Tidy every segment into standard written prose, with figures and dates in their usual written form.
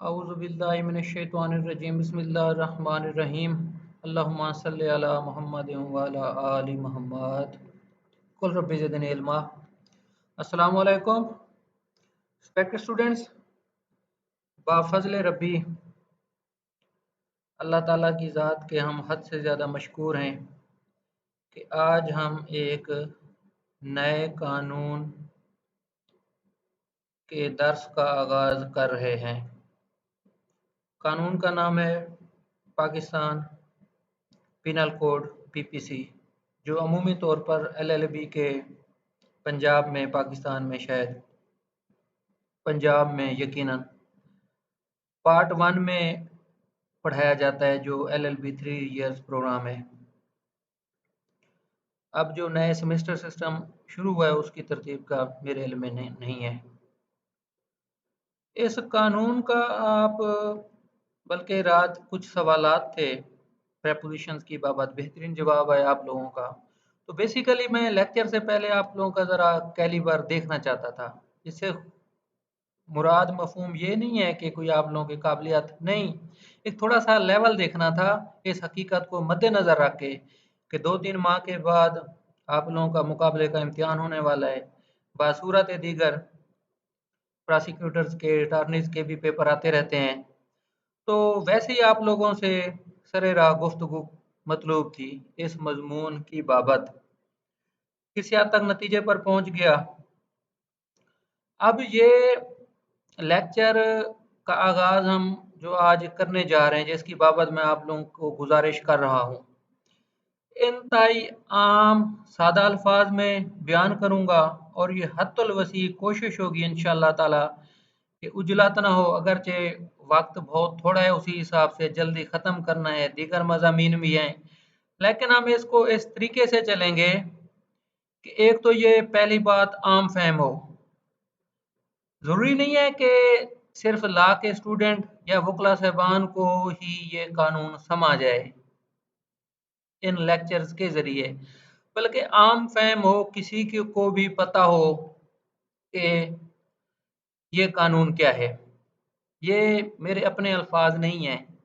औज़ु बिल्लाहि मिनश्शैतानिर्रजीम बिस्मिल्लाहिर्रहमानिर्रहीम अल्लाहुम्मा सल्लि अला मुहम्मदिन व अला आलि मुहम्मद कुल रब्बि ज़िदनी इल्मा। अस्सलामु अलैकुम रिस्पेक्टेड स्टूडेंट्स। बाफज़ल रब्बी अल्लाह ताला की ज़ात के हम हद से ज़्यादा मशकूर हैं कि आज हम एक नए कानून के दर्स का आगाज़ कर रहे हैं। कानून का नाम है पाकिस्तान पिनल कोड पीपीसी, जो अमूमी तौर पर एलएलबी के पंजाब में, पाकिस्तान में, शायद पंजाब में यकीनन पार्ट 1 में पढ़ाया जाता है, जो एलएलबी 3 इयर्स प्रोग्राम है। अब जो नए सेमेस्टर सिस्टम शुरू हुआ है उसकी तरतीब का मेरे इल्म में नहीं है। इस कानून का आप बल्कि रात कुछ सवालात थे प्रेपोजिशंस की बाबत, बेहतरीन जवाब है आप लोगों का। तो बेसिकली मैं लेक्चर से पहले आप लोगों का ज़रा कैलिबर देखना चाहता था। इससे मुराद मफहूम ये नहीं है कि कोई आप लोगों की काबिलियत नहीं, एक थोड़ा सा लेवल देखना था इस हकीकत को मद्देनज़र रख के कि 2-3 माह के बाद आप लोगों का मुकाबले का इम्तिहान होने वाला है। बासूरत दीगर प्रोसिक्यूटर्स के, अटॉर्नीज़ के भी पेपर आते रहते हैं, तो वैसे ही आप लोगों से सरेराह गुफ्तगू मतलूब थी इस मजमून की बाबत। किस हद तक नतीजे पर पहुंच गया। अब ये लेक्चर का आगाज़ हम जो आज करने जा रहे हैं, जिसकी बाबत मैं आप लोगों को गुजारिश कर रहा हूँ, इंतहाई आम सादा अल्फाज में बयान करूँगा और ये हद्दुल वसी कोशिश होगी इंशाअल्लाह ताला कि उजलत ना हो। अगरचे वक्त बहुत थोड़ा है, उसी हिसाब से जल्दी ख़त्म करना है, दीगर मज़ामीन भी हैं, लेकिन हम इसको इस तरीके से चलेंगे कि एक तो ये पहली बात आम फहम हो। ज़रूरी नहीं है कि सिर्फ लॉ के स्टूडेंट या वकला साहबान को ही ये कानून समझ आए इन लेक्चर्स के ज़रिए, बल्कि आम फहम हो, किसी को भी पता हो कि ये कानून क्या है। ये मेरे अपने अल्फाज नहीं हैं।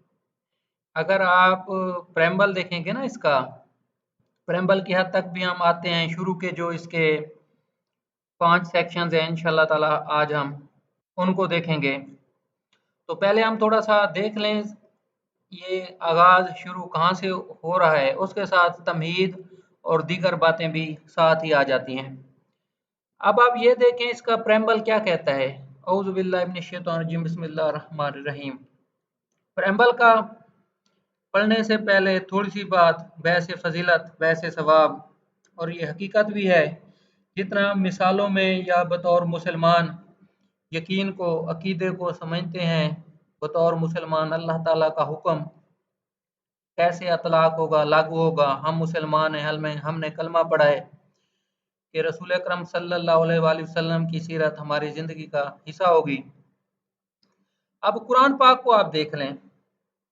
अगर आप प्रेम्बल देखेंगे ना, इसका प्रेम्बल की हद तक भी हम आते हैं, शुरू के जो इसके 5 सेक्शंस हैं, इंशाल्लाह ताला आज हम उनको देखेंगे। तो पहले हम थोड़ा सा देख लें ये आगाज़ शुरू कहाँ से हो रहा है, उसके साथ तमहीद और दीगर बातें भी साथ ही आ जाती हैं। अब आप ये देखें इसका प्रेम्बल क्या कहता है। औज़ु बिल्लाहि मिनश शैतानिर रजीम बिस्मिल्लाहिर रहमानिर रहीम। प्रेम्बल का पढ़ने से पहले थोड़ी सी बात बहस फजीलत, बहस सवाब, और ये हकीकत भी है, जितना मिसालों में या बतौर मुसलमान यकीन को, अकीदे को समझते हैं, बतौर मुसलमान अल्लाह ताला का हुक्म कैसे अतलाक होगा, लागू होगा। हम मुसलमान हैं, हमने कलमा पढ़ा है कि रसूल अकरम सल्लल्लाहु अलैहि वसल्लम की सीरत हमारी ज़िंदगी का हिस्सा होगी। अब कुरान पाक को आप देख लें,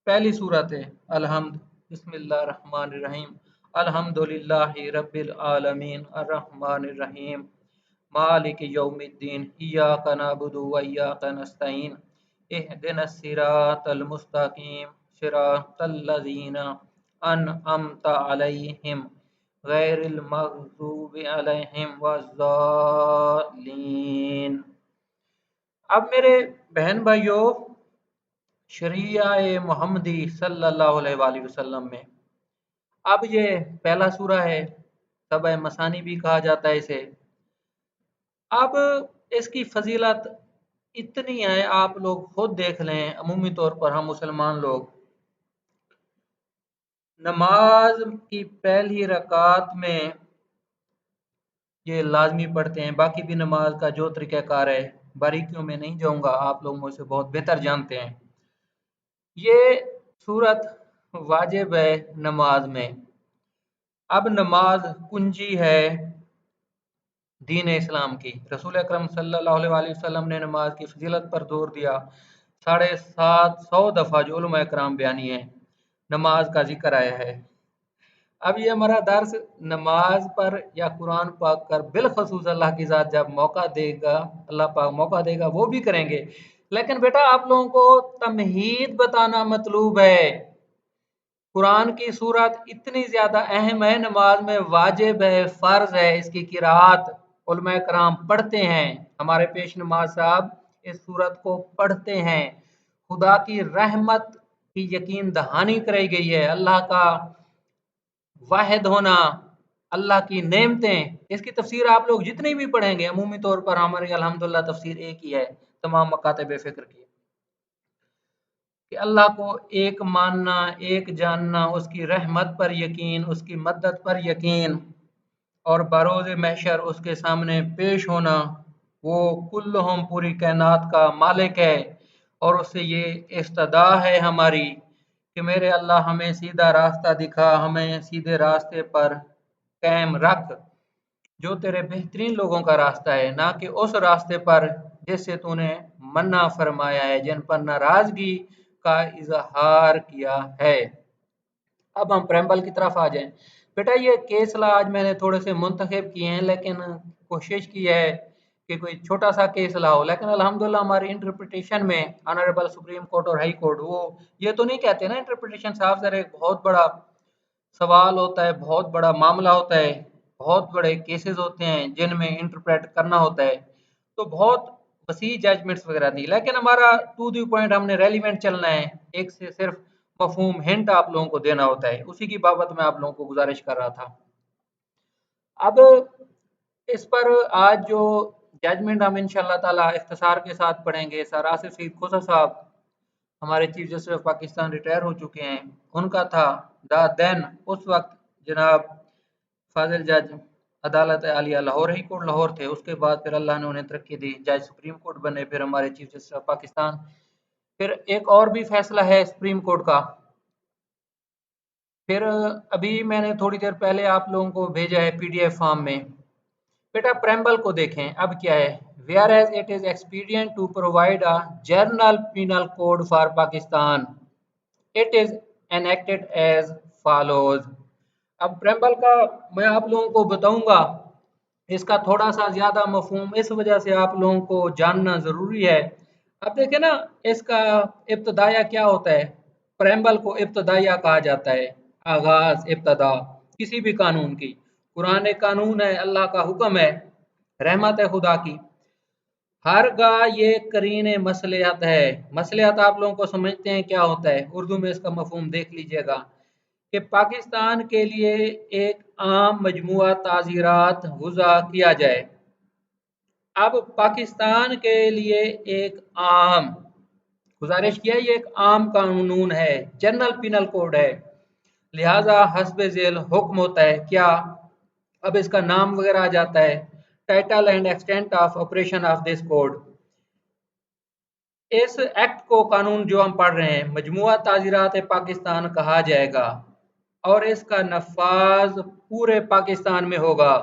पहली सूरत है अलहम्द, बिस्मिल्लाहिर रहमानिर रहीम, अल्हम्दुलिल्लाहि रब्बिल आलमीन अर्रहमानिर रहीम मालिक यौमिद्दीन इय्याका नअबुदु व इय्याका नस्तईन इहदिनस सिरातल मुस्तकीम सिरातल लज़ीना अनअमता अलैहिम गैरिल मग़ज़ूबि अलैहिम वज़्ज़ालिन। अब मेरे बहन भाइयों, शरीया मोहम्मदी सल्लल्लाहु अलैहि वसल्लम में अब ये पहला सूरा है, सबअ मसानी भी कहा जाता है इसे। अब इसकी फजीलत इतनी है, आप लोग खुद देख लें। अमूमी तौर पर हम मुसलमान लोग नमाज की पहली रकात में ये लाजमी पढ़ते हैं। बाकी भी नमाज का जो तरीक़ाकार है, बारीकियों में नहीं जाऊंगा, आप लोग मुझसे बहुत बेहतर जानते हैं। ये सूरत वाजिब है नमाज में। अब नमाज कुंजी है दीन इस्लाम की। रसूल अकरम सल्लल्लाहु अलैहि वसल्लम ने नमाज की फजीलत पर जोर दिया 750 दफ़ा, जो उलमा कराम बयानी है, नमाज का जिक्र आया है। अब ये हमारा दर्स नमाज पर या कुरान पाक पर बिलखसूस अल्लाह की ज़ात जब मौका देगा, अल्लाह पाक मौका देगा, वो भी करेंगे। लेकिन बेटा आप लोगों को तमहीद बताना मतलूब है। कुरान की सूरत इतनी ज्यादा अहम है, नमाज में वाजिब है, फर्ज है, इसकी किरात उलमा कराम पढ़ते हैं। हमारे पेश नमाज साहब इस सूरत को पढ़ते हैं। खुदा की रहमत की यकीन दहानी कराई गई है, अल्लाह का वाहिद होना, अल्लाह की नेमतें। इसकी तफसीर आप लोग जितनी भी पढ़ेंगे, अमूमी तौर पर हमारी अल्हम्दुलिल्लाह तफसीर एक ही है तमाम मकातब फ़िक्र की, कि अल्लाह को एक मानना, एक जानना, उसकी रहमत पर यकीन, उसकी मदद पर यकीन, और बरोज़ महशर उसके सामने पेश होना। वो कुल्लुहुम पूरी कायनात का मालिक है, और उससे ये इस्तदा है हमारी कि मेरे अल्लाह हमें सीधा रास्ता दिखा, हमें सीधे रास्ते पर कायम रख, जो तेरे बेहतरीन लोगों का रास्ता है, ना कि उस रास्ते पर जिससे तूने मन्ना फरमाया है, जिन पर नाराजगी का इजहार किया है। अब हम प्रेम्बल की तरफ आ जाएं। बेटा ये केस ला आज मैंने थोड़े से मुंतखब किए हैं, लेकिन कोशिश की है कि कोई छोटा सा केस ला हो, लेकिन अल्हम्दुलिल्लाह हमारी इंटरप्रिटेशन में ऑनरेबल सुप्रीम कोर्ट और हाई कोर्ट वो ये तो नहीं कहते ना, इंटरप्रिटेशन साहब सर एक बहुत बड़ा सवाल होता है, बहुत बड़ा मामला होता है, बहुत बड़े केसेस होते हैं जिनमें इंटरप्रेट करना होता है, तो बहुत वसी जजमेंट्स वगैरह दी। लेकिन हमारा टू दी पॉइंट, हमने रेलिवेंट चलना है, एक से सिर्फ मफहूम हिंट आप लोगों को देना होता है, उसी की बाबत मैं आप लोगों को गुजारिश कर रहा था। अब इस पर आज जो जजमेंट हम इंशाल्लाह ताला इख्तिसार के साथ पढ़ेंगे, सर आसिफ सईद खोसा साहब हमारे chief justice of Pakistan retire हो चुके हैं, उनका था। द देन उस वक्त जनाब फाजिल जज अदालत आलिया लाहौर हाई कोर्ट लाहौर थे, उसके बाद फिर अल्लाह ने उन्हें तरक्की दी, जज सुप्रीम कोर्ट बने, फिर हमारे चीफ जस्टिस ऑफ पाकिस्तान। फिर एक और भी फैसला है सुप्रीम कोर्ट का। फिर अभी मैंने थोड़ी देर पहले आप लोगों को भेजा है पीडीएफ फॉर्म में। बेटा प्रेम्बल को देखें, अब क्या है। Whereas it is expedient to provide a general penal code for Pakistan, it is enacted as follows. अब प्रेम्बल का मैं आप लोगों को बताऊंगा, इसका थोड़ा सा ज्यादा मफहूम इस वजह से आप लोगों को जानना जरूरी है। अब देखें ना, इसका इब्तदाया क्या होता है। प्रेम्बल को इब्तदाया कहा जाता है, आगाज, इब्तदा किसी भी कानून की। कुरान एक कानून है, अल्लाह का हुक्म है, रहमत है खुदा की। हरगाह ये करीन मसलिहत है। मसलिहत आप लोगों को समझते हैं क्या होता है, उर्दू में इसका मफहूम देख लीजिएगा, कि पाकिस्तान के लिए एक आम मजमुआ ताज़ीरात वज़ा किया जाए। अब पाकिस्तान के लिए एक आम गुजारिश किया, ये एक आम कानून है, जनरल पिनल कोड है, लिहाजा हस्ब झेल हुक्म होता है क्या। अब इसका नाम वगैरह आ जाता है, title and extent of operation of this code. इस एक्ट को, कानून जो हम पढ़ रहे हैं, मजमुआ ताज़ीरात पाकिस्तान कहा जाएगा, और इसका नफाज पूरे पाकिस्तान में होगा।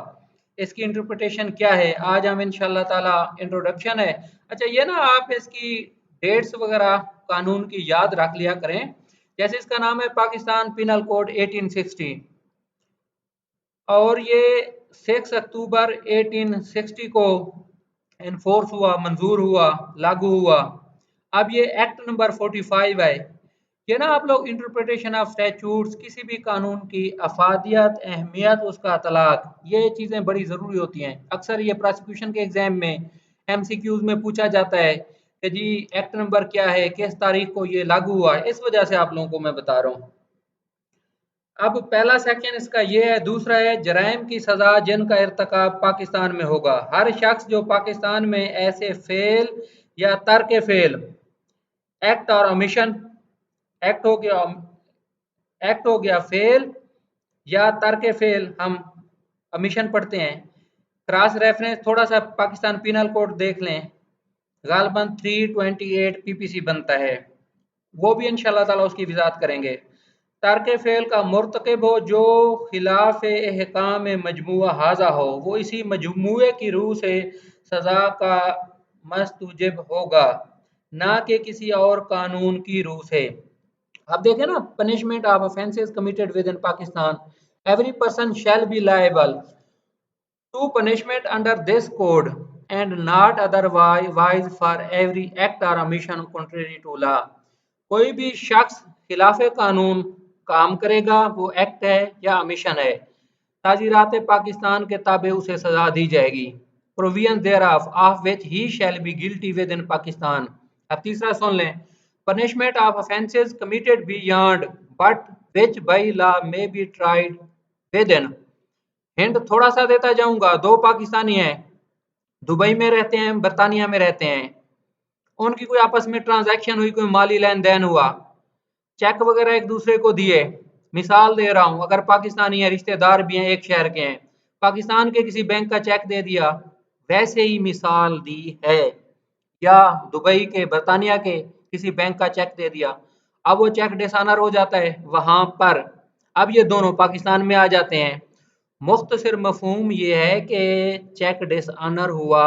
इसकी इंटरप्रिटेशन क्या है, आज हम इंशाल्लाह ताला, इंट्रोडक्शन है। अच्छा ये ना आप इसकी डेट्स वगैरह कानून की याद रख लिया करें। जैसे इसका नाम है पाकिस्तान पिनल कोड 1860, और ये 6 अक्टूबर 1860 को इन्फोर्स हुआ, मंजूर हुआ, लागू हुआ। अब ये एक्ट नंबर 45 है। ये ना आप लोग इंटरप्रिटेशन ऑफ स्टैट्यूट्स, किसी भी कानून की अफादियत, अहमियत, उसका तलाक, ये चीज़ें बड़ी ज़रूरी होती हैं। अक्सर ये प्रोसिक्यूशन के एग्जाम में एमसीक्यूज में पूछा जाता है कि जी एक्ट नंबर क्या है, किस तारीख को ये लागू हुआ है, इस वजह से आप लोगों को मैं बता रहा हूँ। अब पहला सेक्शन इसका ये है। दूसरा है जराइम की सजा जिनका इर्तकाब पाकिस्तान में होगा। हर शख्स जो पाकिस्तान में ऐसे फेल या तर्क फेल, एक्ट और ओमिशन, एक्ट हो गया, एक्ट हो गया फेल या तर्क फेल, हम ओमिशन पढ़ते हैं। क्रॉस रेफरेंस थोड़ा सा पाकिस्तान पिनल कोड देख लें, गालबन 328 पीपीसी बनता है, वो भी इंशाल्लाह ताला उसकी वजाहत करेंगे। तर्क फेल का मुर्तकब हो जो खिलाफ अहकाम मजमुआ हाजा हो, वो इसी मजमुए की रूह से सजा का मस्तूजिब होगा, ना कि किसी और कानून की रूह से। आप देखें ना, punishment of offences committed within Pakistan, every person shall be liable to punishment under this code and not otherwise for every act or omission contrary to law। कोई भी शख्स खिलाफ कानून काम करेगा वो एक्ट है या अमिशन है, ताजीरात पाकिस्तान के ताबे उसे सजा दी जाएगी। Provision thereof which he shall be guilty within Pakistan. अब तीसरा सुन लें, punishment of offences committed beyond but which by law may be tried within. Hint थोड़ा सा देता जाऊंगा, दो पाकिस्तानी हैं, दुबई में रहते हैं, बर्तानिया में रहते हैं, उनकी कोई आपस में ट्रांजैक्शन हुई, कोई माली लेन देन हुआ, चेक वगैरह एक दूसरे को दिए। मिसाल दे रहा हूं, अगर पाकिस्तानी है, रिश्तेदार भी हैं, एक शहर के हैं, पाकिस्तान के किसी बैंक का चेक दे दिया, वैसे ही मिसाल दी है, या दुबई के बर्तानिया के किसी बैंक का चेक दे दिया, अब वो चेक डिसऑनर हो जाता है वहां पर, अब ये दोनों पाकिस्तान में आ जाते हैं। मुख्तसर मफहूम ये है कि चेक डिसऑनर हुआ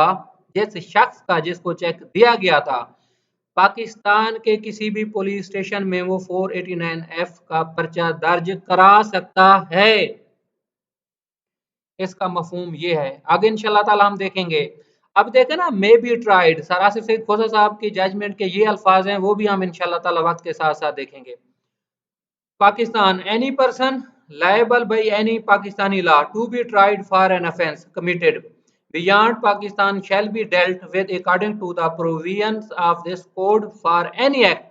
जिस शख्स का जिसको चेक दिया गया था, पाकिस्तान के किसी भी पुलिस स्टेशन में वो 489F का पर्चा दर्ज करा सकता है। इसका मफहूम ये है, आगे इंशाल्लाह ताला हम देखेंगे। अब देखें ना, may be tried, sir Asif Saeed Khosa साहब की जजमेंट के ये अल्फाज हैं, वो भी हम इंशाल्लाह ताला वक्त के साथ साथ देखेंगे। Pakistan, any person liable by any Pakistani law to be tried for an offence committed beyond Pakistan shall be dealt with according to the provisions of this code for any act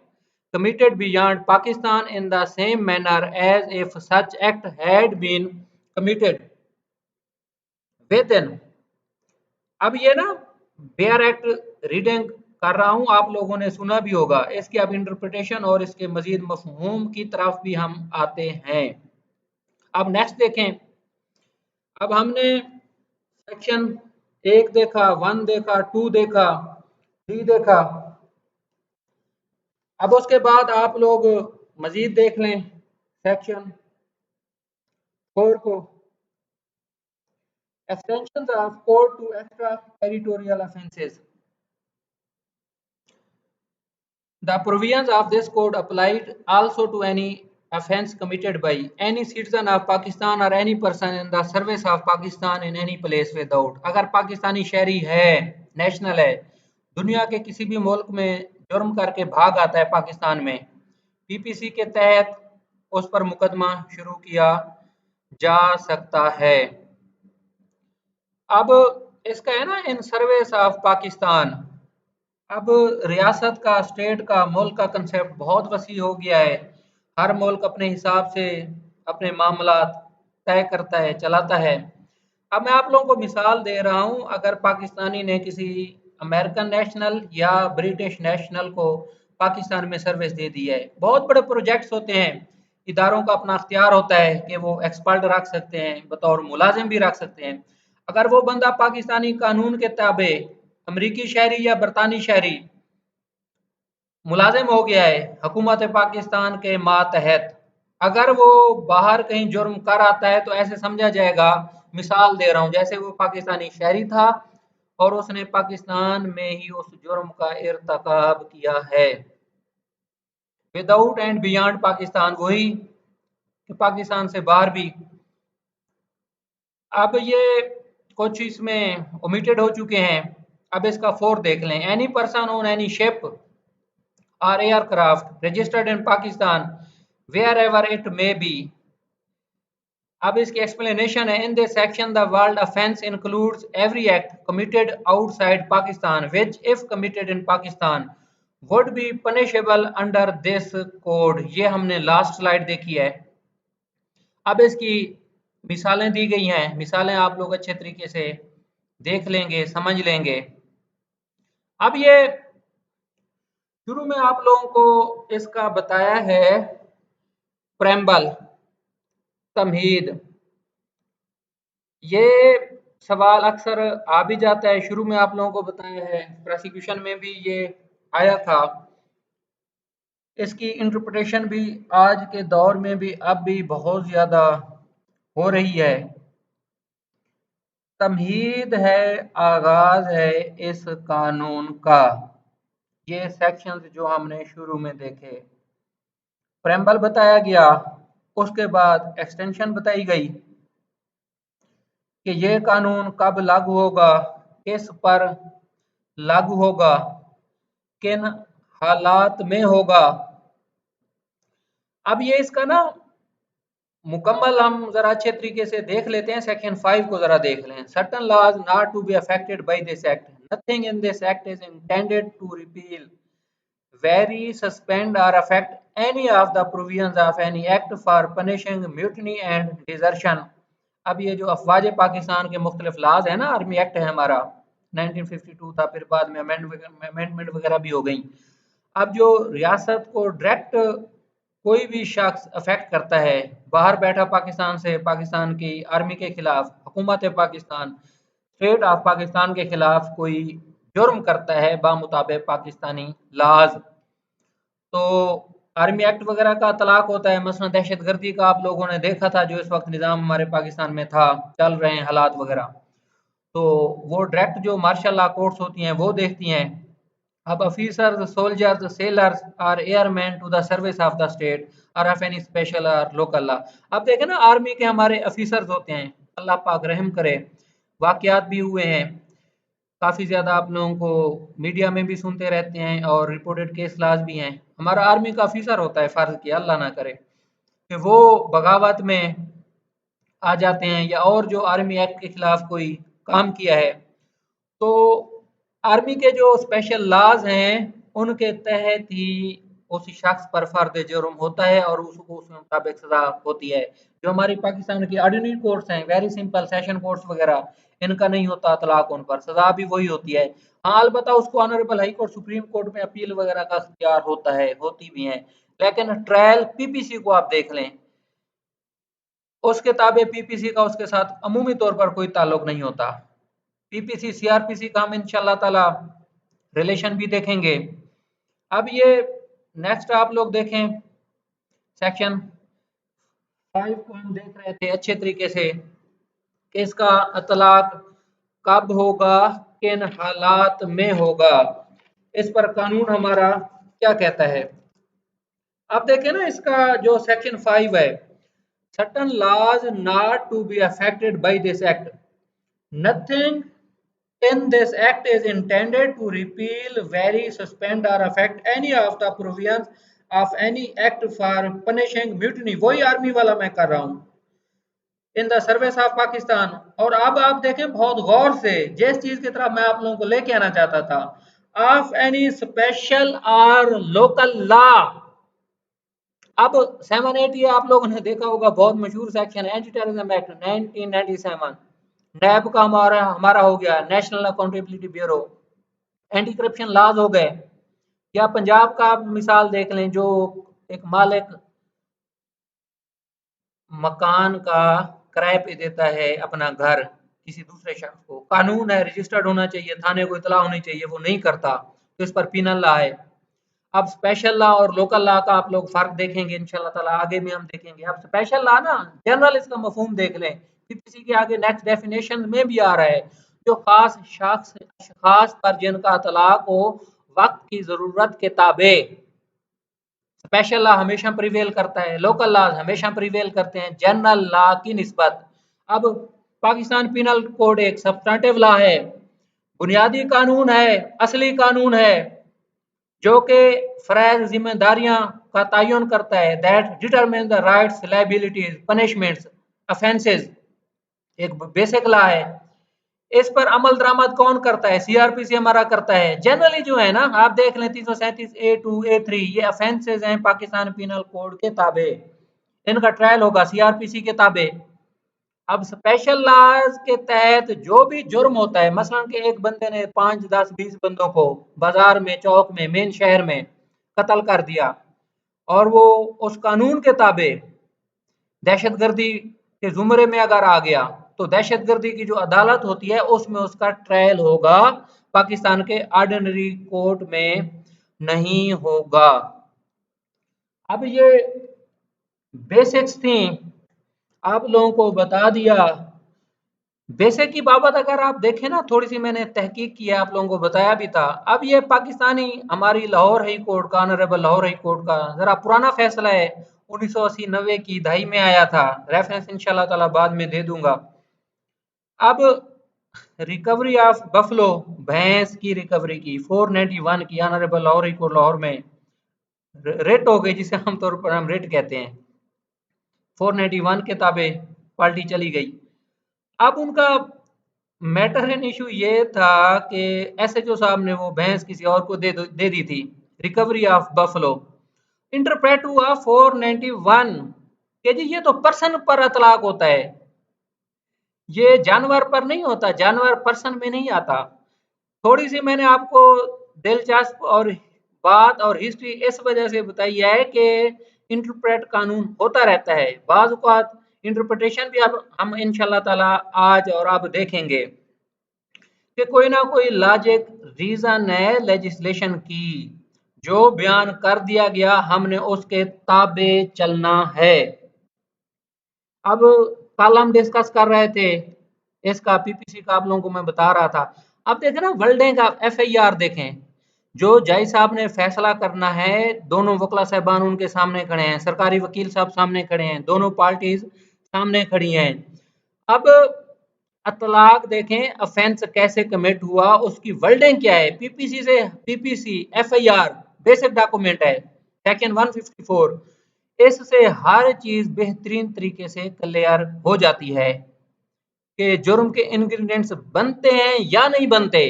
committed beyond Pakistan in the same manner as if such act had been committed within। अब ये ना bare act reading कर रहा हूं, आप लोगों ने सुना भी होगा, इसकी अब इंटरप्रिटेशन और इसके मजीद मफहूम की तरफ भी हम आते हैं। अब नेक्स्ट देखें, अब हमने सेक्शन 1 देखा, 1 देखा, 2 देखा, 3 देखा। अब उसके बाद आप लोग मजीद देख लें सेक्शन 4 को, extension of code to extra territorial offences. The provisions of this code applied also to any offence committed by any citizen of Pakistan or any person in the service of Pakistan in any place without। अगर पाकिस्तानी शहरी है, national है, दुनिया के किसी भी मुल्क में जुर्म करके भाग आता है पाकिस्तान में, पीपीसी के तहत उस पर मुकदमा शुरू किया जा सकता है। अब इसका है ना, इन सर्विस ऑफ पाकिस्तान, अब रियासत का, स्टेट का, मुल्क का कंसेप्ट बहुत वसी हो गया है। हर मुल्क अपने हिसाब से अपने मामला तय करता है, चलाता है। अब मैं आप लोगों को मिसाल दे रहा हूं, अगर पाकिस्तानी ने किसी अमेरिकन नेशनल या ब्रिटिश नेशनल को पाकिस्तान में सर्विस दे दी है, बहुत बड़े प्रोजेक्ट्स होते हैं, इदारों का अपना अख्तियार होता है कि वो एक्सपर्ट रख सकते हैं, बतौर मुलाजिम भी रख सकते हैं। अगर वो बंदा पाकिस्तानी कानून के ताबे अमरीकी शहरी या बरतानी शहरी मुलाजिम हो गया है हुकूमत पाकिस्तान के मातहत, अगर वो बाहर कहीं जुर्म कर आता है तो ऐसे समझा जाएगा, मिसाल दे रहा हूं, जैसे वो पाकिस्तानी शहरी था और उसने पाकिस्तान में ही उस जुर्म का इर्तकाब किया है, विदाउट एंड बियॉन्ड पाकिस्तान, वही कि पाकिस्तान से बाहर भी। अब ये कुछ इसमें ओमिटेड हो चुके हैं। अब इसका 4 देख लें, any person on any ship or aircraft registered in Pakistan wherever it may be. अब इसकी एक्सप्लेनेशन है, in this section the word offence includes every act committed outside Pakistan which if committed in Pakistan would be punishable under this code. ये हमने last slide देखी है। अब इसकी मिसालें दी गई हैं, मिसालें आप लोग अच्छे तरीके से देख लेंगे, समझ लेंगे। अब ये शुरू में आप लोगों को इसका बताया है प्रेम्बल, तमहीद। ये सवाल अक्सर आ भी जाता है, शुरू में आप लोगों को बताया है, प्रोसिक्यूशन में भी ये आया था। इसकी इंटरप्रिटेशन भी आज के दौर में भी अब भी बहुत ज़्यादा हो रही है। तमहीद है, आगाज है इस कानून का। ये सेक्शंस जो हमने शुरू में देखे, प्रेम्बल बताया गया, उसके बाद एक्सटेंशन बताई गई कि ये कानून कब लागू होगा, किस पर लागू होगा, किन हालात में होगा। अब ये इसका ना मुकम्मल हम जरा अच्छे तरीके से देख लेते हैं। सेक्शन 5 को जरा देख लें। Certain laws not to be affected by this act, nothing in this act is intended to repeal, vary, suspend or affect any of the provisions of any act for punishing mutiny and desertion। अब ये जो अफवाज पाकिस्तान के मुख्तलिफ लाज है ना, army act है हमारा 1952 था, फिर बाद में अमेंडमेंट वगैरह भी हो गई। अब जो रियासत को डायरेक्ट कोई भी शख्स अफेक्ट करता है, बाहर बैठा पाकिस्तान से, पाकिस्तान की आर्मी के खिलाफ, हुकूमत पाकिस्तान, स्टेट ऑफ पाकिस्तान के खिलाफ कोई जुर्म करता है बामुताबिक पाकिस्तानी लाज, तो आर्मी एक्ट वगैरह का तलाक होता है। मसलन दहशतगर्दी का आप लोगों ने देखा था, जो इस वक्त निज़ाम हमारे पाकिस्तान में था, चल रहे हैं हालात वगैरह, तो वो डायरेक्ट जो मार्शल लॉ कोर्ट्स होती हैं वो देखती हैं। अब ऑफिसर्स, सोल्जर्स, सेलर्स और airmen to the service of the state और ऑफ एनी स्पेशल और लोकल लॉ। अब देखें ना, आर्मी के हमारे ऑफिसर्स होते हैं, अल्लाह पाक रहम करे, वाकयात भी हुए हैं काफ़ी ज़्यादा, आप लोगों को मीडिया में भी सुनते रहते हैं और रिपोर्टेड केस लाज भी हैं। हमारा आर्मी का ऑफिसर होता है, फ़र्ज़ किया अल्लाह ना करे कि वो बगावत में आ जाते हैं या और जो आर्मी एक्ट के खिलाफ कोई काम किया है, तो आर्मी के जो स्पेशल लॉज हैं उनके तहत ही उस शख्स पर फर्द जुर्म होता है और उसको उसके मुताबिक सजा होती है। जो हमारी पाकिस्तान की ऑर्डिनरी कोर्ट्स हैं, वेरी सिंपल सेशन कोर्ट्स वगैरह, इनका नहीं होता तलाक, उन पर सजा भी वही होती है। हाँ, अलबत्ता उसको honourable high court, supreme court में अपील वगैरह का इख्तियार होता है, होती भी है। लेकिन ट्रायल पीपीसी को आप देख लें, उस किताबे पीपीसी का उसके साथ अमूमी तौर पर कोई ताल्लुक नहीं होता। पीपीसी सीआरपीसी का हम इंशाल्लाह ताला रिलेशन भी देखेंगे। अब ये नेक्स्ट आप लोग देखें, सेक्शन 5 को हम देख रहे थे अच्छे तरीके से कि इसका अतलाक कब होगा, किन हालात में होगा, इस पर कानून हमारा क्या कहता है। अब देखें ना, इसका जो सेक्शन 5 है, certain laws not to be affected by this act, nothing in this act is intended to repeal, vary, suspend or affect any of the provisions of any act for punishing mutiny, वही army वाला मैं कर रहा हूं, in the service of Pakistan. और अब आप देखें बहुत गौर से, जिस चीज की तरफ मैं आप लोगों को लेके आना चाहता था, ऑफ एनी स्पेशल और लोकल लॉ। अब 7-8 ये आप लोगों ने देखा होगा, बहुत मशहूर सेक्शन है, एंटी टेररिज्म एक्ट 1997। नैब का हमारा हमारा हो गया, national accountability bureau, anti corruption laws हो गए। या पंजाब का आप मिसाल देख लें, जो एक मालिक मकान का किराए पे देता है अपना घर किसी दूसरे शख्स को, कानून है, रजिस्टर्ड होना चाहिए, थाने को इतला होनी चाहिए, वो नहीं करता, तो इस पर पिनल लॉ है। अब स्पेशल लॉ और लोकल लॉ का आप लोग फर्क देखेंगे इंशाल्लाह ताला, आगे में हम देखेंगे। अब स्पेशल लॉ ना, जनरल इसका मफहूम देख लें, किसी के आगे नेक्स्ट डेफिनेशन में भी आ रहा है, जो खास शख्स अशखास पर जिनका तलाक हो वक्त की जरूरत के ताबे। स्पेशल लॉ हमेशा प्रिवेल करता है, लोकल लॉ हमेशा प्रिवेल करते हैं जनरल लॉ की निस्बत। अब पाकिस्तान पिनल कोड एक सब्सटेंटिव लॉ है, बुनियादी कानून है, असली कानून है, जो कि फरज जिम्मेदारियां का तयन करता है, that determine the rights, liabilities, punishments, offences, एक बेसिक लॉ है। इस पर अमल दरामद कौन करता है? सीआरपीसी हमारा करता है। जनरली जो है ना, आप देख लें 337A2 A3, ये ऑफेंसेस हैं पाकिस्तान पिनल कोड के ताबे, इनका ट्रायल होगा सीआरपीसी के ताबे। अब स्पेशल लॉज के तहत जो भी जुर्म होता है, मसलन कि एक बंदे ने 5, 10, 20 बंदों को बाजार में, चौक में, मेन शहर में कत्ल कर दिया, और वो उस कानून के ताबे दहशतगर्दी के जुमरे में अगर आ गया, तो दहशतगर्दी की जो अदालत होती है उसमें उसका ट्रायल होगा, पाकिस्तान के ऑर्डिनरी कोर्ट में नहीं होगा। अब ये बेसिक्स थी, आप लोगों को बता दिया। बेसिक की बाबत अगर आप देखें ना, थोड़ी सी मैंने तहकीक की है, आप लोगों को बताया भी था। अब ये पाकिस्तानी हमारी लाहौर हाई कोर्ट का, ऑनरेबल लाहौर हाई कोर्ट का जरा पुराना फैसला है, 1980-90 की दहाई में आया था, रेफरेंस इंशाल्लाह ताला बाद में दे दूंगा। अब रिकवरी ऑफ बफलो, भैंस की रिकवरी की 491 की honourable Lahore high court Lahore में रेट हो गई, जिसे आमतौर पर हम रेट कहते हैं। 491 के ताबे पार्टी चली गई। अब उनका मैटर एंड इशू ये था कि एसएचओ साहब ने वो भैंस किसी और को दे दी थी। रिकवरी ऑफ बफलो इंटरप्रेट हुआ 491 कि जी ये तो पर्सन पर इतलाक होता है, ये जानवर पर नहीं होता, जानवर पर्सन में नहीं आता। थोड़ी सी मैंने आपको दिलचस्प और बात और हिस्ट्री इस वजह से बताई है कि इंटरप्रेट कानून होता रहता है, बाज़ औक़ात इंटरप्रिटेशन भी अब हम इंशाल्लाह ताला आज और अब देखेंगे कि कोई ना कोई लॉजिक रीजन है लेजिस्लेशन की, जो बयान कर दिया गया हमने उसके ताबे चलना है। अब कल हम डिस्कस कर रहे थे इसका पीपीसी का, आप लोगों को मैं बता रहा था। अब देखें ना वर्ल्डिंग का एफआईआर देखें, जो जज साहब ने फैसला करना है, दोनों वकला साहबान उनके सामने खड़े हैं, सरकारी वकील साहब सामने खड़े हैं, दोनों पार्टीज सामने खड़ी हैं। अब अतलाक देखें अफेंस कैसे कमिट हुआ, उसकी वर्ल्डिंग क्या है, पीपीसी से पीपीसी एफआईआर बेसिक डॉक्यूमेंट है सेक्शन 154, इससे हर चीज बेहतरीन तरीके से क्लियर हो जाती है कि जुर्म के इंग्रेडिएंट्स बनते हैं या नहीं बनते।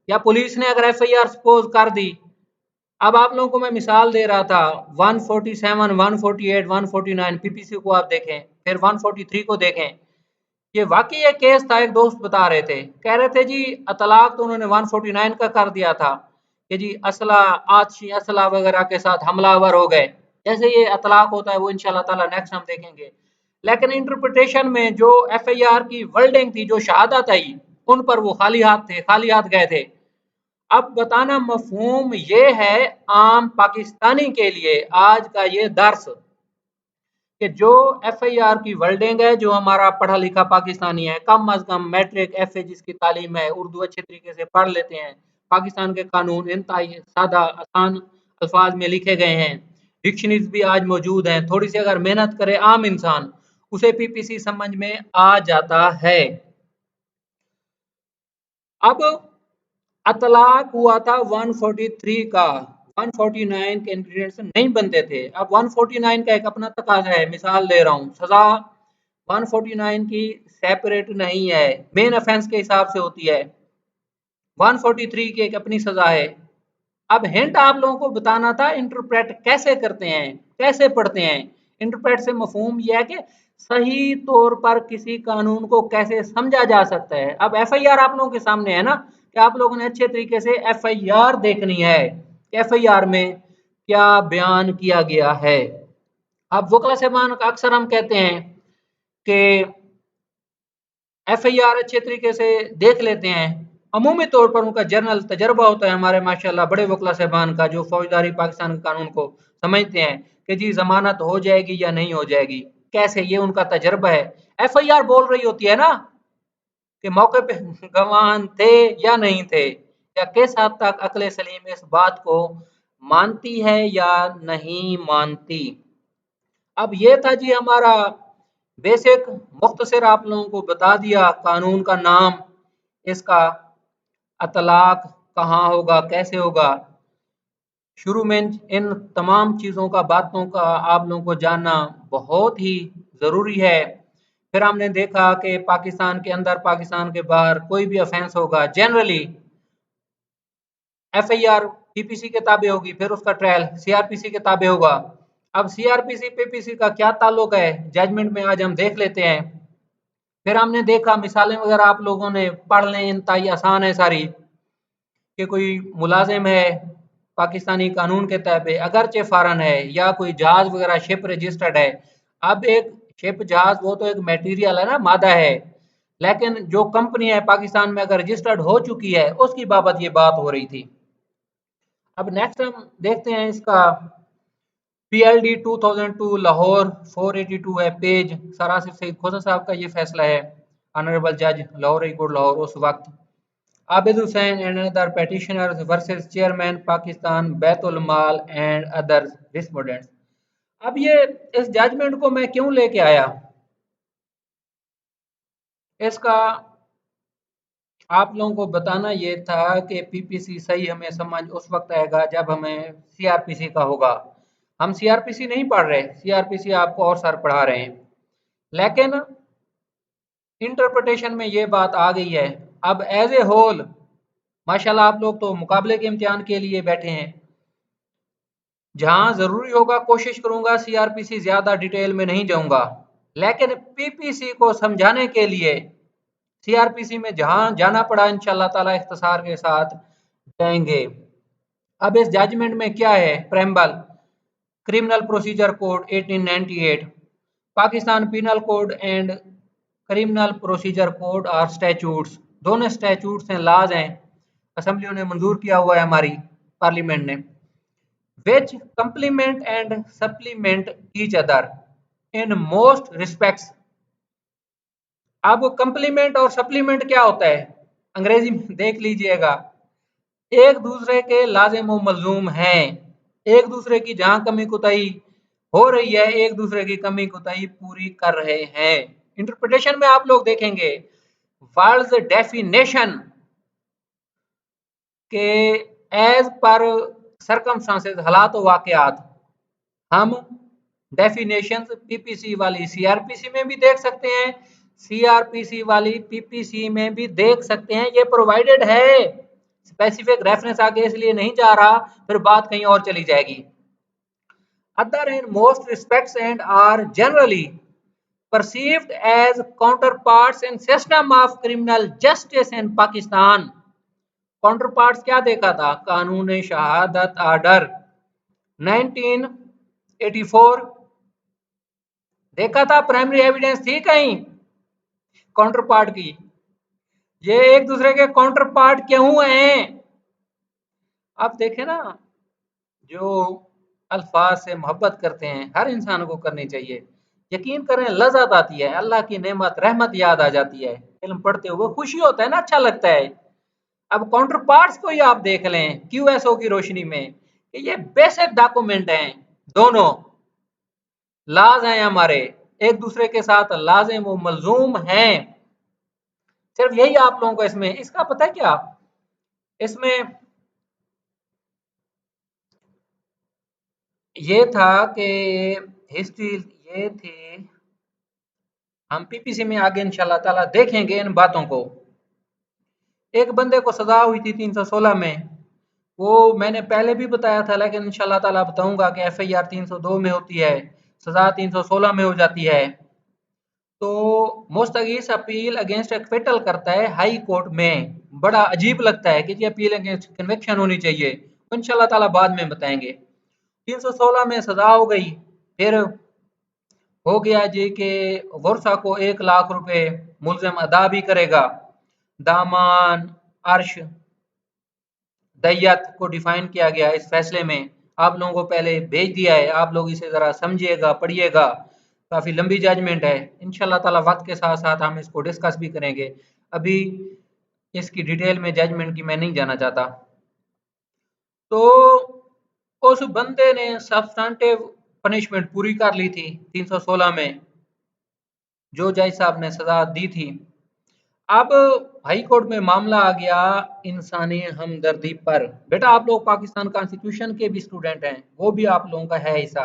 या पुलिस ने अगर एफआईआर सपोज कर दी, अब आप लोगों को मैं मिसाल दे रहा था 147, 148, 149 पीपीसी को आप देखें, फिर 143 को देखें। ये वाकई एक केस था, एक दोस्त बता रहे थे, कह रहे थे जी अतलाक तो उन्होंने 149 का कर दिया था कि जी असला आतशी असला वगैरह के साथ हमलावर हो गए, जैसे ये अतलाक होता है वो इंशाल्लाह ताला नेक्स्ट हम देखेंगे। लेकिन इंटरप्रिटेशन में जो एफआईआर की वर्ल्डिंग थी, जो शहादत आई, उन पर वो खाली हाथ थे, खाली हाथ गए थे। अब बताना मफहूम ये है आम पाकिस्तानी के लिए आज का ये दर्स कि जो एफआईआर की वर्ल्डिंग है, जो हमारा पढ़ा लिखा पाकिस्तानी है, कम अज कम मैट्रिक एफए जिसकी तालीम है, उर्दू अच्छे तरीके से पढ़ लेते हैं, पाकिस्तान के कानून इंतहाई सादा आसान अल्फाज में लिखे गए हैं, डिक्शनरीज भी आज मौजूद हैं, थोड़ी सी अगर मेहनत करे आम इंसान उसे पीपीसी समझ में आ जाता है। अब अतलाक हुआ था 143 का, 149 के इंग्रेडिएंट्स नहीं बनते थे। अब 149 का एक अपना तकाजा है, मिसाल दे रहा हूँ, सजा 149 की सेपरेट नहीं है, मेन ऑफेंस के हिसाब से होती है। 143 की एक अपनी सजा है। अब हिंट आप लोगों को बताना था इंटरप्रेट कैसे करते हैं, कैसे पढ़ते हैं। इंटरप्रेट से मफहूम यह है कि सही तौर पर किसी कानून को कैसे समझा जा सकता है। अब एफआईआर आप लोगों के सामने है ना, कि आप लोगों ने अच्छे तरीके से एफआईआर देखनी है, एफआईआर में क्या बयान किया गया है। अब वकला साहबान का अक्सर हम कहते हैं कि एफआईआर अच्छे तरीके से देख लेते हैं, अमूमी तौर पर उनका जर्नल तजर्बा होता है हमारे माशाल्लाह बड़े वकला साहबान का, जो फौजदारी पाकिस्तान के कानून को समझते हैं कि जी जमानत हो जाएगी या नहीं हो जाएगी, कैसे, ये उनका तजर्बा है। एफआईआर बोल रही होती है ना कि मौके पे गवाह थे या नहीं थे, या किस हद तक अक्ल सलीम इस बात को मानती है या नहीं मानती। अब ये था जी हमारा बेसिक, मुख्तसर आप लोगों को बता दिया कानून का नाम, इसका अतलाक कहाँ होगा, कैसे होगा। शुरू में इन तमाम चीज़ों का, बातों का आप लोगों को जानना बहुत ही ज़रूरी है। फिर हमने देखा कि पाकिस्तान के अंदर, पाकिस्तान के बाहर कोई भी ऑफेंस होगा, जनरली एफआईआर पीपीसी के ताबे होगी, फिर उसका ट्रायल सीआरपीसी के ताबे होगा। अब सीआरपीसी पीपीसी का क्या ताल्लुक है, जजमेंट में आज हम देख लेते हैं। फिर हमने देखा मिसालें वगैरह आप लोगों ने पढ़ लें, इंतहाई आसान है सारी, कि कोई मुलाजिम है पाकिस्तानी कानून के तहत, अगरचे फॉरेन है, या कोई जहाज वगैरह शिप रजिस्टर्ड है। अब एक शिप जहाज वो तो एक मटेरियल है ना, मादा है, लेकिन जो कंपनी है पाकिस्तान में अगर रजिस्टर्ड हो चुकी है, उसकी बाबत ये बात हो रही थी। अब नेक्स्ट हम देखते हैं इसका पीएलडी 2002 लाहौर 482 है पेज, सरासिर सईद खोसा साहब का ये फैसला है, ऑनरेबल जज लाहौर हाई कोर्ट लाहौर उस वक्त। Abid Hussain and other petitioners versus chairman Pakistan Betul mall and other respondents. अब ये इस जजमेंट को मैं क्यों लेके आया, इसका आप लोगों को बताना ये था कि पीपीसी सही हमें समझ उस वक्त आएगा जब हमें सीआरपीसी का होगा। हम सीआरपीसी नहीं पढ़ रहे, सीआरपीसी आपको और सर पढ़ा रहे हैं, लेकिन इंटरप्रिटेशन में ये बात आ गई है। अब एज ए होल माशाल्लाह आप लोग तो मुकाबले के इम्तिहान के लिए बैठे हैं। जहां जरूरी होगा कोशिश करूंगा सीआरपीसी ज्यादा डिटेल में नहीं जाऊंगा, लेकिन पीपीसी को समझाने के लिए सीआरपीसी में जहां जाना पड़ा इंशाल्लाह ताला इख्तिसार के साथ जाएंगे। अब इस जजमेंट में क्या है? Preamble, criminal procedure code 1898, Pakistan penal code and criminal procedure code और स्टैचूट्स, दोनों स्टैचूट्स हैं, लाज हैं, असेंबलियों ने मंजूर किया हुआ है हमारी पार्लियामेंट ने, which complement and supplement each other in most respects। अब कंप्लीमेंट और सप्लीमेंट क्या होता है? अंग्रेजी में देख लीजिएगा, एक दूसरे के लाजिम व मलजूम हैं, एक दूसरे की जहां कमी कुताही हो रही है एक दूसरे की कमी कुताही पूरी कर रहे हैं। इंटरप्रिटेशन में आप लोग देखेंगे वर्ड्स डेफिनेशन के एज पर सरकमस्टांसेस, हालात वाकयात, हम डेफिनेशंस पीपीसी वाली सीआरपीसी में भी देख सकते हैं, सीआरपीसी वाली पीपीसी में भी देख सकते हैं, ये प्रोवाइडेड है। स्पेसिफिक रेफरेंस आगे इसलिए नहीं जा रहा, फिर बात कहीं और चली जाएगी। Other in most respects and are generally perceived as counterparts in system of criminal justice in Pakistan. Counterparts क्या देखा था? कानून शहादत आर्डर 1984 देखा था, प्राइमरी एविडेंस थी कहीं काउंटर पार्ट की? ये एक दूसरे के काउंटर पार्ट क्यों हैं? अब देखे ना, जो अल्फाज से मोहब्बत करते हैं हर इंसान को करनी चाहिए, यकीन करें लज़्ज़त आती है, अल्लाह की नेमत रहमत याद आ जाती है, इल्म पढ़ते हुए खुशी होता है ना, अच्छा लगता है। अब काउंटर पार्ट्स को ही आप देख लें क्यूएसओ की रोशनी में कि ये बेसिक डॉक्यूमेंट हैं, दोनों लाज हैं हमारे, एक दूसरे के साथ लाजिम व मलजूम हैं। सिर्फ यही आप लोगों को इसमें इसका पता है क्या? इसमें ये था कि हिस्ट्री ये थी, हम पीपीसी में आगे इंशाल्लाह ताला देखेंगे इन बातों को। एक बंदे को सजा हुई थी 316 में, वो मैंने पहले भी बताया था, लेकिन इंशाल्लाह ताला बताऊंगा कि एफआईआर 302 में होती है, सजा 316 में हो जाती है। तो मुस्तगीस अपील अगेंस्ट एक्विटल करता है हाई कोर्ट में। बड़ा अजीब लगता है कि जी अपील अगेंस्ट कन्विक्शन होनी चाहिए, तो इंशाल्लाह ताला बाद में बताएंगे। 316 में सजा हो गई, फिर हो गया जी कि वर्षा को 1 लाख रुपए मुलजिम अदा भी करेगा। दामान अर्श दैयत को डिफाइन किया गया इस फैसले में, आप लोगों को पहले भेज दिया है, आप लोग इसे ज़रा समझिएगा, पढ़िएगा, काफ़ी लंबी जजमेंट है। इंशाल्लाह ताला वक्त के साथ साथ हम इसको डिस्कस भी करेंगे, अभी इसकी डिटेल में जजमेंट की मैं नहीं जाना चाहता। तो उस बंदे ने सब्सटेंटिव पनिशमेंट पूरी कर ली थी 316 में, जो जज साहब ने सजा दी थी। अब हाई कोर्ट में मामला आ गया इंसानी हमदर्दी पर। बेटा आप लोग पाकिस्तान कॉन्स्टिट्यूशन के भी स्टूडेंट हैं, वो भी आप लोगों का है हिस्सा।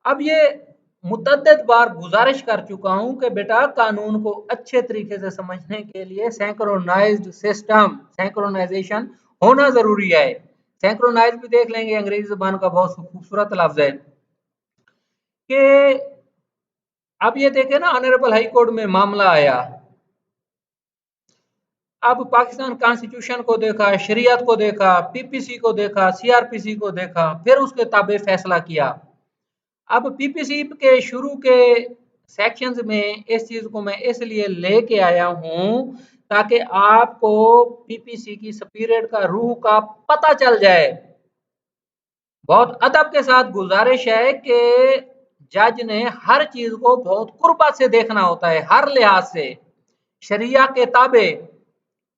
अब ये मुतअद्दिद बार गुजारिश कर चुका हूं कि बेटा कानून को अच्छे तरीके से समझने के लिए सैंक्रोनाइज्ड सिस्टम, सैंक्रोनाइजेशन होना जरूरी है। सैंक्रोनाइज भी देख लेंगे, अंग्रेजी जबान का बहुत खूबसूरत लफ्ज है कि अब ये देखे ना, ऑनरेबल हाई कोर्ट में मामला आया, अब पाकिस्तान कॉन्स्टिट्यूशन को देखा, शरीयत को देखा, पीपीसी को देखा, सीआरपीसी को देखा, फिर उसके ताबे फैसला किया। अब पीपीसी के शुरू के सेक्शंस में इस चीज को मैं इसलिए लेके आया हूं ताकि आपको पीपीसी की स्पिरिट का, रूह का पता चल जाए। बहुत अदब के साथ गुजारिश है कि जज ने हर चीज को बहुत कुर्बत से देखना होता है, हर लिहाज से। शरिया के ताबे,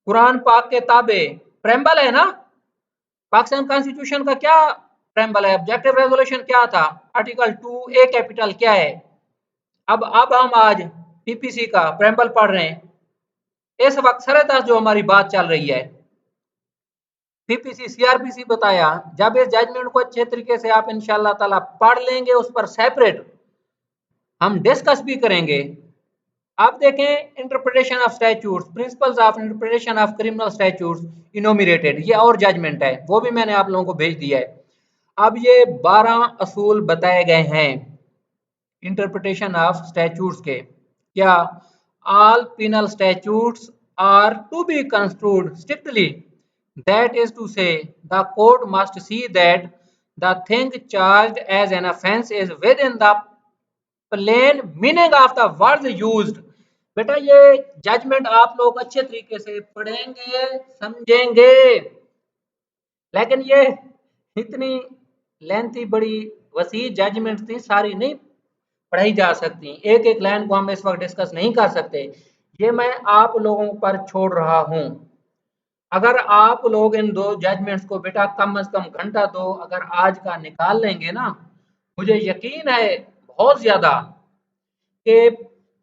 कुरान पाक के ताबे, प्रेम्बल है ना पाकिस्तान कॉन्स्टिट्यूशन का, क्या प्रेम्बल है, ऑब्जेक्टिव रेजोल्यूशन क्या था, आर्टिकल 2 ए कैपिटल क्या है। अब हम आज पीपीसी का प्रेम्बल पढ़ रहे हैं, इस वक्त सरेआम जो हमारी बात चल रही है, पीपीसी सीआरपीसी बताया, जब इस जजमेंट को अच्छे तरीके से आप इंशाल्लाह ताला पढ़ लेंगे, उस पर सेपरेट हम डिस्कस भी करेंगे। आप देखें interpretation of statutes, principles of interpretation of criminal statutes innominated, ये और जजमेंट है, वो भी मैंने आप लोगों को भेज दिया है। अब ये 12 असूल बताए गए हैं इंटरप्रिटेशन ऑफ स्टैट्यूट्स के। क्या? All penal statutes are to be construed strictly, that is to say the court must see that the thing charged as an offense is within the plain meaning of the words used। बेटा ये judgement आप लोग अच्छे तरीके से पढ़ेंगे, समझेंगे, लेकिन ये इतनी लेंथी बड़ी वसी जजमेंट थी, सारी नहीं पढ़ाई जा सकती, एक एक लाइन को हम इस वक्त डिस्कस नहीं कर सकते, ये मैं आप लोगों पर छोड़ रहा हूं। अगर आप लोग इन दो जजमेंट्स को बेटा कम से कम घंटा दो अगर आज का निकाल लेंगे ना, मुझे यकीन है बहुत ज्यादा कि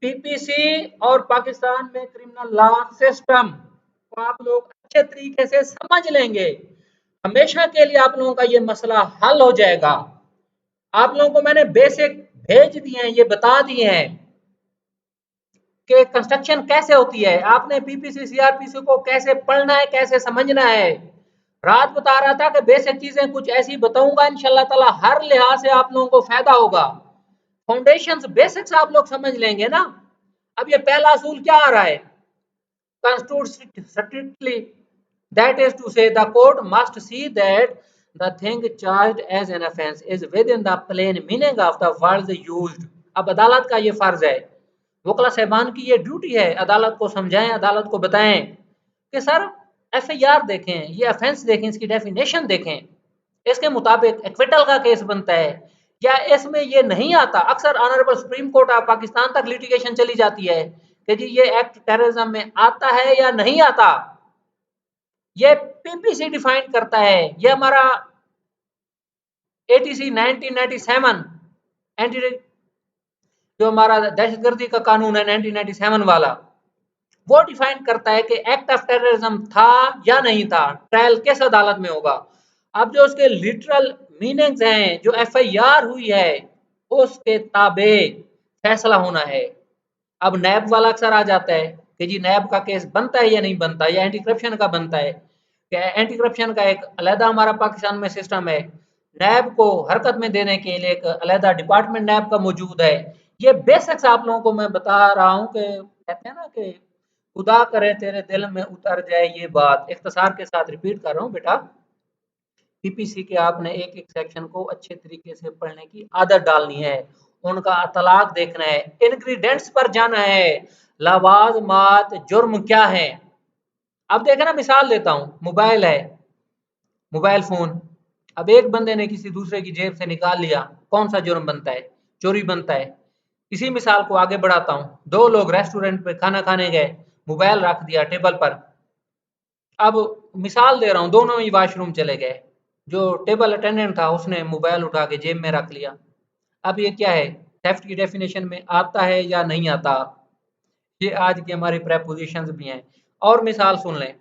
पीपीसी और पाकिस्तान में क्रिमिनल लॉ सिस्टम को आप लोग अच्छे तरीके से समझ लेंगे, हमेशा के लिए आप लोगों का ये मसला हल हो जाएगा। आप लोगों को मैंने बेसिक भेज दिए हैं, ये बता दिए हैं कि कंस्ट्रक्शन कैसे होती है, आपने पीपीसी सीआरपीसी को कैसे पढ़ना है, कैसे समझना है। रात बता रहा था कि बेसिक चीजें कुछ ऐसी बताऊंगा इंशाल्लाह ताला, हर लिहाज से आप लोगों को फायदा होगा। फाउंडेशंस बेसिक्स आप लोग समझ लेंगे ना। अब ये पहला असूल क्या आ रहा है, constitute strictly, that is to say the court must see that the thing charged as an offense is within the plain meaning of the words used। अब अदालत का ये फर्ज है, वकला साहबान की ये ड्यूटी है, अदालत को समझाएं, अदालत को बताएं कि सर एफआईआर देखें, ये ऑफेंस देखें, इसकी डेफिनेशन देखें, इसके मुताबिक एक्विटल का केस बनता है या इसमें ये नहीं आता। अक्सर honourable supreme court of Pakistan तक लिटिगेशन चली जाती है कि जी ये एक्ट टेररिज्म में आता है या नहीं आता, ये पीपीसी डिफाइन करता है। ये हमारा एटीसी 1997 एंटी, जो हमारा दहशतगर्दी का कानून है 1997 वाला, वो डिफाइन करता है कि एक्ट ऑफ टेररिज्म था या नहीं था, ट्रायल किस अदालत में होगा। अब जो उसके लिटरल मीनिंग्स हैं, जो एफआईआर हुई है उसके ताबे फैसला होना है। अब नैब वाला अक्सर आ जाता है कि जी नैब का केस बनता है या नहीं बनता, या एंटी करप्शन का बनता है, एंटी करप्शन का एक अलहदा हमारा पाकिस्तान में सिस्टम है, नैब को हरकत में देने के लिए एक अलहदा डिपार्टमेंट नैब का मौजूद है। ये बेसिक्स आप लोगों को मैं बता रहा हूँ कि कहते हैं ना कि खुदा करे तेरे दिल में उतर जाए, ये बात इख्तिसार के साथ रिपीट कर रहा हूँ बेटा। पीपीसी के आपने एक एक सेक्शन को अच्छे तरीके से पढ़ने की आदत डालनी है, उनका अतलाक देखना है, इंग्रेडिएंट्स पर जाना है, लवाजमात जुर्म क्या है। अब देखना, मिसाल देता हूँ, मोबाइल है, मोबाइल फोन, अब एक बंदे ने किसी दूसरे की जेब से निकाल लिया, कौन सा जुर्म बनता है? चोरी बनता है। इसी मिसाल को आगे बढ़ाता हूँ, दो लोग रेस्टोरेंट पे खाना खाने गए, मोबाइल रख दिया टेबल पर। अब मिसाल दे रहा हूँ, दोनों ही वॉशरूम चले गए, जो टेबल अटेंडेंट था उसने मोबाइल उठा के जेब में रख लिया। अब ये क्या है, थेफ्ट की डेफिनेशन में आता है या नहीं आता? ये आज की हमारी प्रेपोजिशंस भी हैं। और मिसाल सुन लें,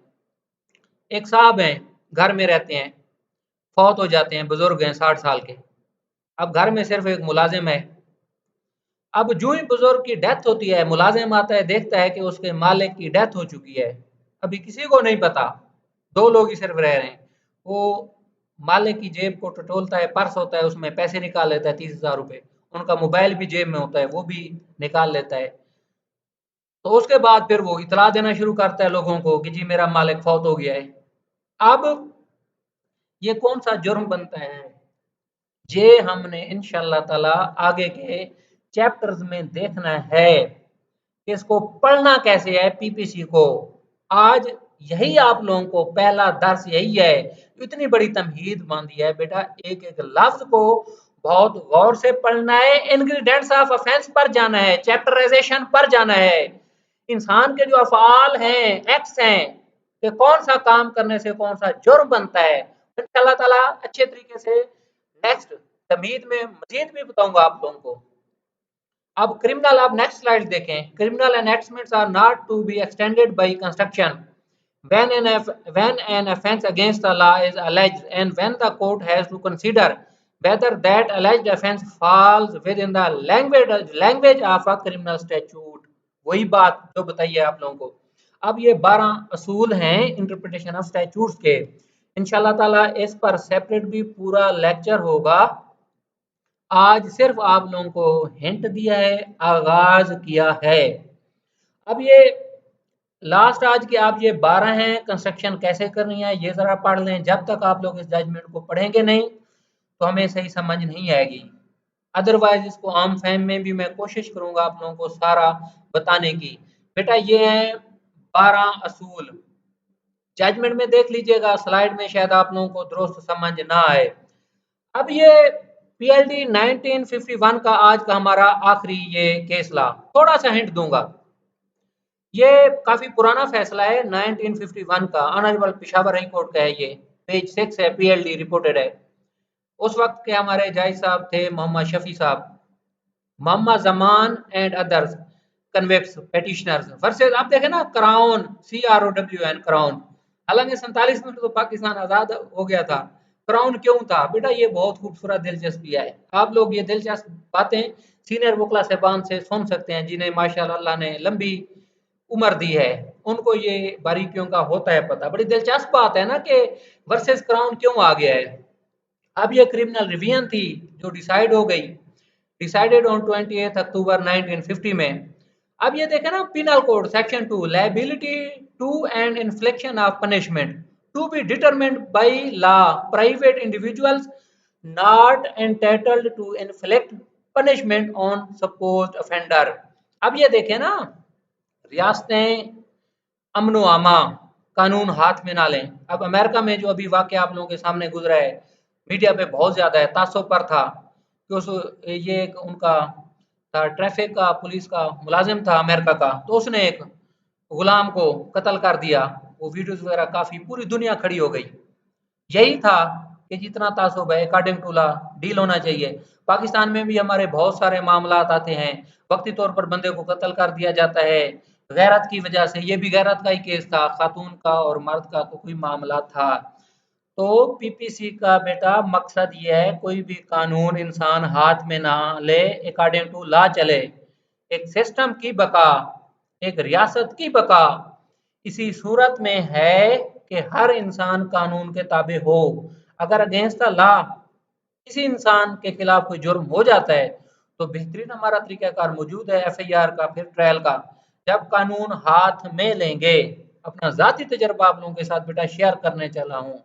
एक साहब हैं, घर में रहते हैं, फौत हो जाते हैं, बुजुर्ग हैं 60 साल के। अब घर में सिर्फ एक मुलाजिम है। अब जो ही बुजुर्ग की डेथ होती है, मुलाजिम आता है, देखता है कि उसके मालिक की डेथ हो चुकी है, अभी किसी को नहीं पता, दो लोग ही सिर्फ रह रहे हैं। वो मालिक की जेब को टटोलता है, पर्स होता है उसमें पैसे निकाल लेता है 30,000 रुपए, उनका मोबाइल भी जेब में होता है, वो भी निकाल लेता है। तो उसके बाद फिर वो इतला देना शुरू करता है लोगों को कि जी मेरा मालिक फौत हो गया है। अब ये कौन सा जुर्म बनता है, ये हमने इंशाल्लाह ताला आगे के चैप्टर्स में देखना है कि इसको पढ़ना कैसे है पीपीसी को। आज यही आप लोगों को पहला दर्स यही है, इतनी बड़ी तमहीद बांधी है बेटा, एक एक लफ्ज को बहुत गौर से पढ़ना है, इंग्रेडिएंट्स ऑफ ऑफेंस पर जाना है, चैप्टराइजेशन पर जाना है, इंसान के जो अफआल हैं, एक्ट्स हैं, कि कौन सा काम करने से कौन सा जुर्म बनता है। इंशाल्लाह ताला अच्छे तरीके से नेक्स्ट तमहीद में मजीद भी बताऊंगा आप लोगों को। अब क्रिमिनल, आप नेक्स्ट स्लाइड देखें। Criminal enactments are not to be extended by construction when an offence against the law is alleged and when the court has to consider whether that alleged offence falls within the language of a criminal statute। वही बात जो बताइए आप लोगों को। अब ये 12 असूल हैं इंटरप्रिटेशन ऑफ स्टैट्यूट्स के। इंशाल्लाह ताला इस पर सेपरेट भी पूरा लेक्चर होगा। आज सिर्फ आप लोगों को हिंट दिया है, आगाज किया है। अब ये लास्ट आज के आप ये 12 हैं, कंस्ट्रक्शन कैसे करनी है ये जरा पढ़ लें। जब तक आप लोग इस जजमेंट को पढ़ेंगे नहीं तो हमें सही समझ नहीं आएगी। अदरवाइज इसको आम फहम में भी मैं कोशिश करूंगा आप लोगों को सारा बताने की। बेटा ये हैं 12 असूल, जजमेंट में देख लीजिएगा, स्लाइड में शायद आप लोगों को दुरुस्त समझ ना आए। अब ये पीएलडी 1951 का आज का हमारा आखिरी ये केस ला, थोड़ा सा हिंट दूंगा। ये काफी पुराना फैसला है 1951 का, ऑनरेबल पेशावर हाई कोर्ट का है। ये पेज 6 है, पीएलडी रिपोर्टेड है। उस वक्त के हमारे जज साहब थे मोहम्मद शफी साहब, Mohammad Zaman and others convicts petitioners versus, आप देखें ना, क्राउन, CROWN क्राउन। हालांकि 47 में तो पाकिस्तान आजाद हो गया था। क्राउन क्यों था बेटा, ये बहुत खूबसूरत दिलचस्पी है। आप लोग ये दिलचस्प बातें सीनियर वकला साहबान से सुन सकते हैं जिन्हें माशाअल्लाह अल्लाह ने लंबी उम्र दी है, उनको ये बारीकियों का होता है पता। बड़ी दिलचस्प बात है ना कि वर्सेस क्राउन क्यों आ गया है। अब ये क्रिमिनल रिवीजन थी जो डिसाइड हो गई, डिसाइडेड ऑन 28 अक्टूबर 1950 में। अब ये देखें ना, penal code section 2, liability to and infliction of punishment to be determined by law, private individuals not entitled to inflict punishment on supposed offender. अब ये देखें ना, रियासतें अमन आमा, कानून हाथ में ना लें। अब अमेरिका में जो अभी वाक़या आप लोगों के सामने गुजरा है, मीडिया पे बहुत ज़्यादा है, तासुब पर था कि उस ये एक उनका था, ट्रैफिक का पुलिस का मुलाजिम था अमेरिका का, तो उसने एक गुलाम को कत्ल कर दिया। वो वीडियोस वगैरह काफ़ी, पूरी दुनिया खड़ी हो गई। यही था कि जितना तासुब है अकॉर्डिंग टू लॉ डील होना चाहिए। पाकिस्तान में भी हमारे बहुत सारे मामलात आते हैं, वक्ती तौर पर बंदे को कत्ल कर दिया जाता है गैरत की वजह से। ये भी गैरत का ही केस था, खातून का और मर्द का तो कोई मामला था। तो पीपीसी का बेटा मकसद ये है, कोई भी कानून इंसान हाथ में ना ले, अकॉर्डिंग टू लॉ चले। एक सिस्टम की बका, एक रियासत की बका इसी सूरत में है कि हर इंसान कानून के ताबे हो। अगर अगेंस्ट द लॉ किसी इंसान के खिलाफ कोई जुर्म हो जाता है तो बेहतरीन हमारा तरीकाकार मौजूद है एफआईआर का, फिर ट्रायल का। जब कानून हाथ में लेंगे, अपना जाती तजर्बा आप लोगों के साथ बेटा शेयर करने चला हूँ,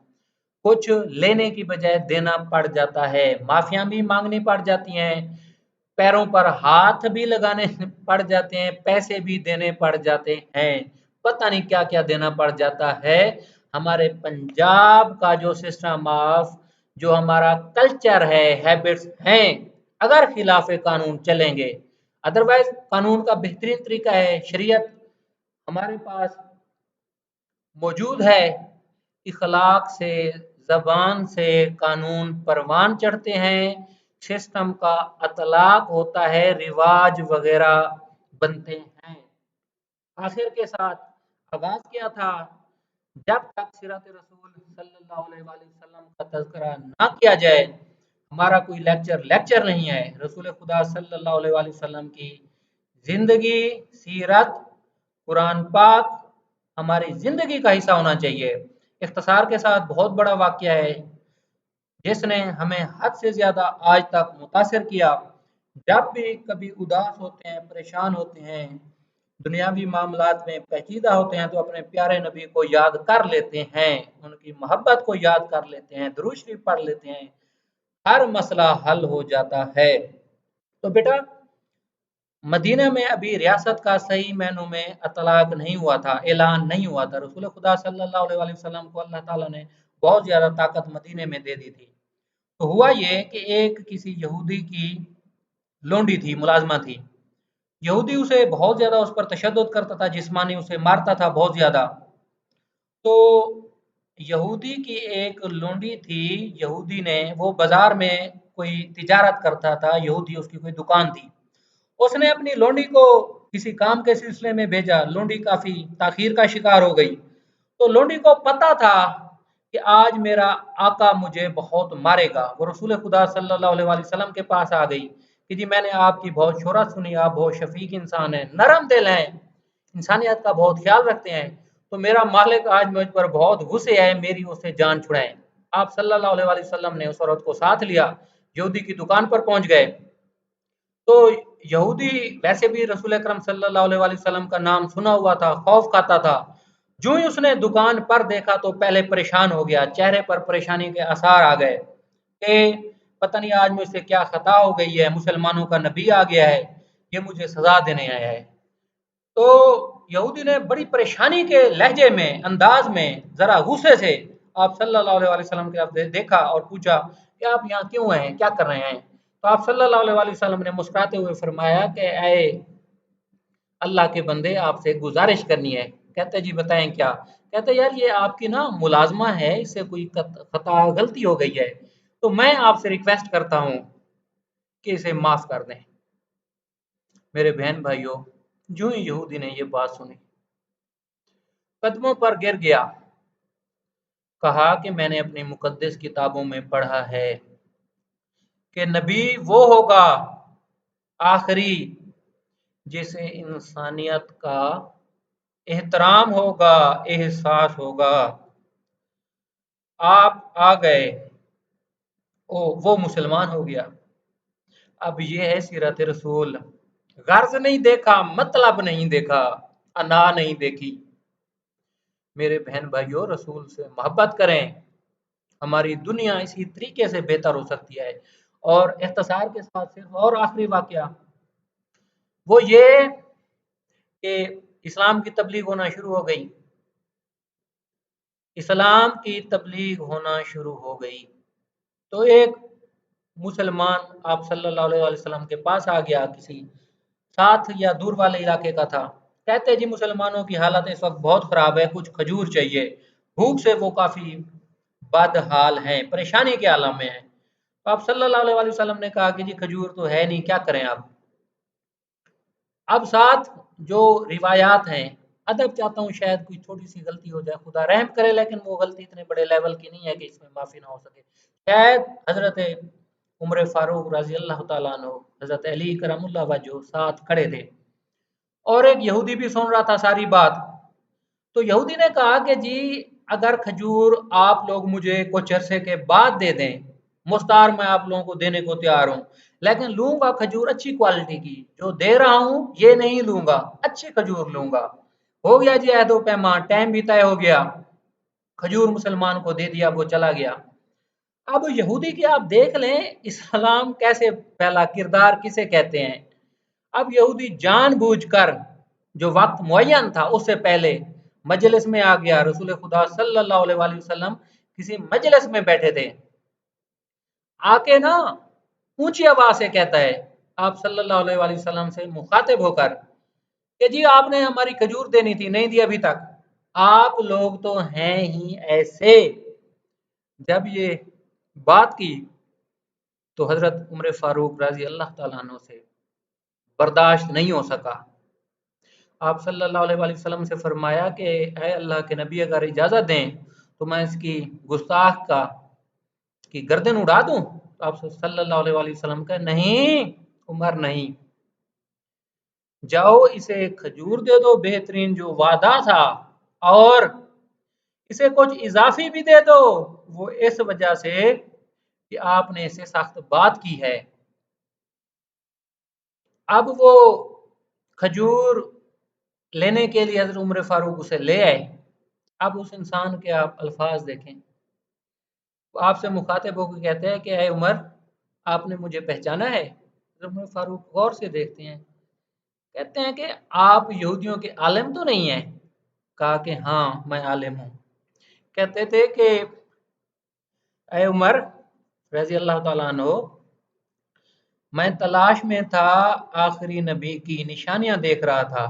कुछ लेने की बजाय देना पड़ जाता है, माफिया भी मांगनी पड़ जाती हैं, पैरों पर हाथ भी लगाने पड़ जाते हैं, पैसे भी देने पड़ जाते हैं, पता नहीं क्या क्या देना पड़ जाता है। हमारे पंजाब का जो सिस्टम ऑफ, जो हमारा कल्चर है, हैबिट्स हैं, अगर खिलाफ कानून चलेंगे, अदरवाइज कानून का बेहतरीन तरीका है, शरीयत हमारे पास मौजूद है। इखलाक से, जबान से कानून परवान चढ़ते हैं, सिस्टम का अतलाक होता है, रिवाज वगैरह बनते हैं। आखिर के साथ आगाज क्या था, जब तक सीरत रसूल सल्लल्लाहु अलैहि वसल्लम का तज़किरा ना किया जाए, हमारा कोई लेक्चर नहीं है। रसूल खुदा सल्लल्लाहु अलैहि वसल्लम की जिंदगी, सीरत, कुरान पाक हमारी जिंदगी का हिस्सा होना चाहिए। इख्तिसार के साथ बहुत बड़ा वाक़या है जिसने हमें हद से ज़्यादा आज तक मुतासिर किया। जब भी कभी उदास होते हैं, परेशान होते हैं, दुनियावी मामलात में पेचीदा होते हैं, तो अपने प्यारे नबी को याद कर लेते हैं, उनकी मोहब्बत को याद कर लेते हैं, दुरूद शरीफ पढ़ लेते हैं, हर मसला हल हो जाता है। तो बेटा, मदीना में अभी रियासत का सही मायनों में अतलाक नहीं हुआ था, ऐलान नहीं हुआ था। रसूल खुदा सल्लल्लाहु अलैहि वसल्लम को अल्लाह ताला ने बहुत ज़्यादा ताकत मदीने में दे दी थी। तो हुआ ये कि एक किसी यहूदी की लोंडी थी, मुलाजमा थी। यहूदी उसे बहुत ज़्यादा उस पर तशद्दुद करता था, जिस्मानी उसे मारता था बहुत ज़्यादा। तो यहूदी की एक लोंडी थी, यहूदी ने, वो बाजार में कोई तिजारत करता था, यहूदी उसकी कोई दुकान थी, उसने अपनी लोंडी को किसी काम के सिलसिले में भेजा। लोंडी काफी ताखीर का शिकार हो गई। तो लोंडी को पता था कि आज मेरा आका मुझे बहुत मारेगा। वो रसूल खुदा सल्लल्लाहु अलैहि वसल्लम के पास आ गई कि जी मैंने आपकी बहुत शोहरत सुनी, आप बहुत शफीक इंसान हैं, नरम दिल हैं, इंसानियत का बहुत ख्याल रखते हैं। तो मेरा मालिक आज मुझ पर बहुत गुस्से है, मेरी उससे जान छुड़ाएं। आप सल्लल्लाहु अलैहि वसल्लम ने उस औरत को साथ लिया, यहूदी की दुकान पर पहुंच गए। तो यहूदी वैसे भी रसूल अकरम सल्लल्लाहु अलैहि वसल्लम का नाम सुना हुआ था, खौफ खाता था। जो ही उसने दुकान पर देखा तो पहले परेशान हो गया, चेहरे पर परेशानी के आसार आ गए कि पता नहीं आज मुझसे क्या खता हो गई है, मुसलमानों का नबी आ गया है, ये मुझे सजा देने आया है। तो यहूदी ने बड़ी परेशानी के लहजे में, अंदाज में, जरा गुस्से से आप सल्लल्लाहु अलैहि वसल्लम की तरफ देखा और पूछा कि आप यहाँ क्यों हैं, क्या कर रहे हैं? तो आप सल्लल्लाहु अलैहि वसल्लम ने मुस्कुराते हुए फरमाया कि ऐ अल्लाह के बंदे, आपसे एक गुजारिश करनी है। कहते जी बताएं क्या? कहते यार ये आपकी ना मुलाजमा है, इससे कोई खता गलती हो गई है, तो मैं आपसे रिक्वेस्ट करता हूँ कि इसे माफ कर दें। मेरे बहन भाइयों, जो ही यहूदी ने ये बात सुनी, कदमों पर गिर गया, कहा कि मैंने अपनी मुकद्दस किताबों में पढ़ा है कि नबी वो होगा आखिरी जिसे इंसानियत का एहतराम होगा, एहसास होगा। आप आ गए, ओ वो मुसलमान हो गया। अब ये है सीरत रसूल। गर्ज नहीं देखा, मतलब नहीं देखा, अना नहीं देखी। मेरे बहन भाइयों, रसूल से मोहब्बत करें, हमारी दुनिया इसी तरीके से बेहतर हो सकती है। और इख्तिसार के साथ सिर्फ और आखिरी वाकया वो ये कि इस्लाम की तबलीग होना शुरू हो गई। इस्लाम की तबलीग होना शुरू हो गई तो एक मुसलमान आप सल्लल्लाहु अलैहि वसल्लम के पास आ गया, किसी साथ या दूर वाले इलाके का था। कहते जी मुसलमानों की हालत इस वक्त बहुत खराब है, कुछ खजूर चाहिए, भूख से वो काफी बदहाल हैं, परेशानी के आलम में हैं। तो आप सल्लल्लाहु अलैहि वसल्लम ने कहा कि जी खजूर तो है नहीं, क्या करें आप? अब साथ जो रिवायात हैं, अदब चाहता हूँ शायद कोई छोटी सी गलती हो जाए, खुदा रहम करे, लेकिन वो गलती इतने बड़े लेवल की नहीं है कि इसमें माफी ना हो सके। शायद हजरत उमर फारूक रजी अल्लाह तआला अन्हु, हजरत अली करमुल्लाह वजह साथ खड़े थे और एक यहूदी भी सुन रहा था सारी बात। तो यहूदी ने कहा कि जी अगर खजूर आप लोग मुझे कुछ अरसे के बाद दे दें, मुख्तार मैं आप लोगों को देने को तैयार हूँ, लेकिन लूंगा खजूर अच्छी क्वालिटी की, जो दे रहा हूँ ये नहीं लूंगा, अच्छी खजूर लूंगा। हो गया जी अहदो पैमा, टाइम भी तय हो गया, खजूर मुसलमान को दे दिया, वो चला गया। अब यहूदी की आप देख लें इस्लाम कैसे फैला, किरदार किसे कहते हैं। अब यहूदी जानबूझकर जो वक्त मुअय्यन था उससे पहले मजलिस में आ गया। रसूल खुदा सल्लल्लाहु अलैहि वसल्लम किसी मजलिस में बैठे थे, आके ना ऊंची आवाज से कहता है आप सल्लल्लाहु अलैहि वसल्लम से मुखातिब होकर कि जी आपने हमारी खजूर देनी थी, नहीं दी अभी तक, आप लोग तो हैं ही ऐसे। जब ये बात की तो हजरत उमर फारूक रजी अल्लाह तआला अन्हु से बर्दाश्त नहीं हो सका। आप सल्लल्लाहु अलैहि वसल्लम से फरमाया कि ऐ अल्लाह के नबी अगर इजाज़त दें तो मैं इसकी गुस्ताख का की गर्दन उड़ा दूं? तो आप सल्लल्लाहु अलैहि वसल्लम का नहीं, उमर नहीं, जाओ इसे खजूर दे दो बेहतरीन जो वादा था, और इसे कुछ इजाफी भी दे दो, वो इस वजह से कि आपने इसे सख्त बात की है। अब वो खजूर लेने के लिए हजरत उमर फारूक उसे ले आए। अब उस इंसान के आप अल्फाज देखें, वो आपसे मुखातिब होकर कहते हैं कि अय उमर, आपने मुझे पहचाना है? हजरत उमर फारूक गौर से देखते हैं, कहते हैं कि आप यहूदियों के आलिम तो नहीं हैं? कहा कि हाँ मैं आलिम हूँ। कहते थे कि अय उमर रजी अल्लाह तआला अन्हु, मैं तलाश में था आखिरी नबी की निशानियां देख रहा था,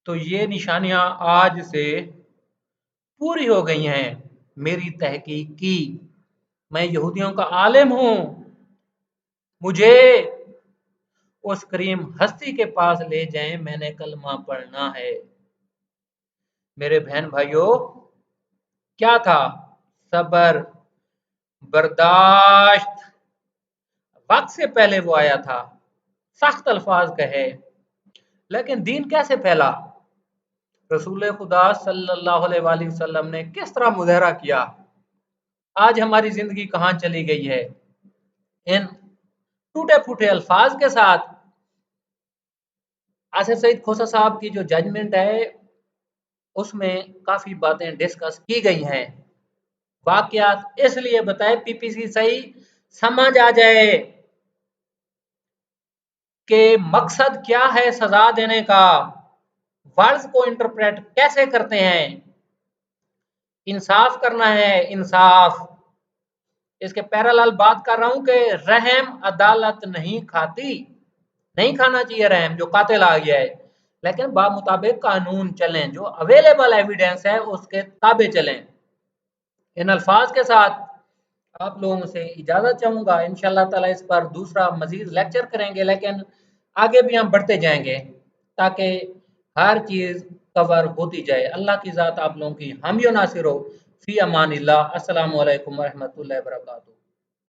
तो ये निशानियां आज से पूरी हो गई हैं। मेरी तहकीक की, मैं यहूदियों का आलिम हूँ, मुझे उस करीम हस्ती के पास ले जाएं, मैंने कलमा पढ़ना है। मेरे बहन भाइयों, क्या था? सबर, बर्दाश्त। वक्त से पहले वो आया था, सख्त अल्फाज कहे, लेकिन दीन कैसे फैला? रसूल खुदा सल्लल्लाहु अलैहि वसल्लम ने किस तरह मुजाहरा किया? आज हमारी जिंदगी कहाँ चली गई है? इन टूटे फूटे अल्फाज के साथ आसिफ सईद खोसा साहब की जो जजमेंट है उसमें काफी बातें डिस्कस की गई हैं। वाकयात इसलिए बताए पीपीसी सही समझ आ जाए कि मकसद क्या है सजा देने का, वर्ड्स को इंटरप्रेट कैसे करते हैं। इंसाफ करना है, इंसाफ। इसके पैरेलल बात कर रहा हूं कि रहम अदालत नहीं खाती, नहीं खाना चाहिए रहम, जो कातिल आ गया है, लेकिन मुताबिक कानून चलें, जो अवेलेबल एविडेंस है उसके ताबे चलें। इन अल्फाज के साथ आप लोगों से इजाजत चाहूंगा। इंशाल्लाह ताला इस पर दूसरा मजीद लेक्चर करेंगे, लेकिन आगे भी हम बढ़ते जाएंगे ताकि हर चीज कवर होती जाए। अल्लाह की ज़ात आप लोगों की हामी नासिर हो। फी अमानिल्लाह। अस्सलामु अलैकुम वरहमतुल्लाहि वबरकातुहू।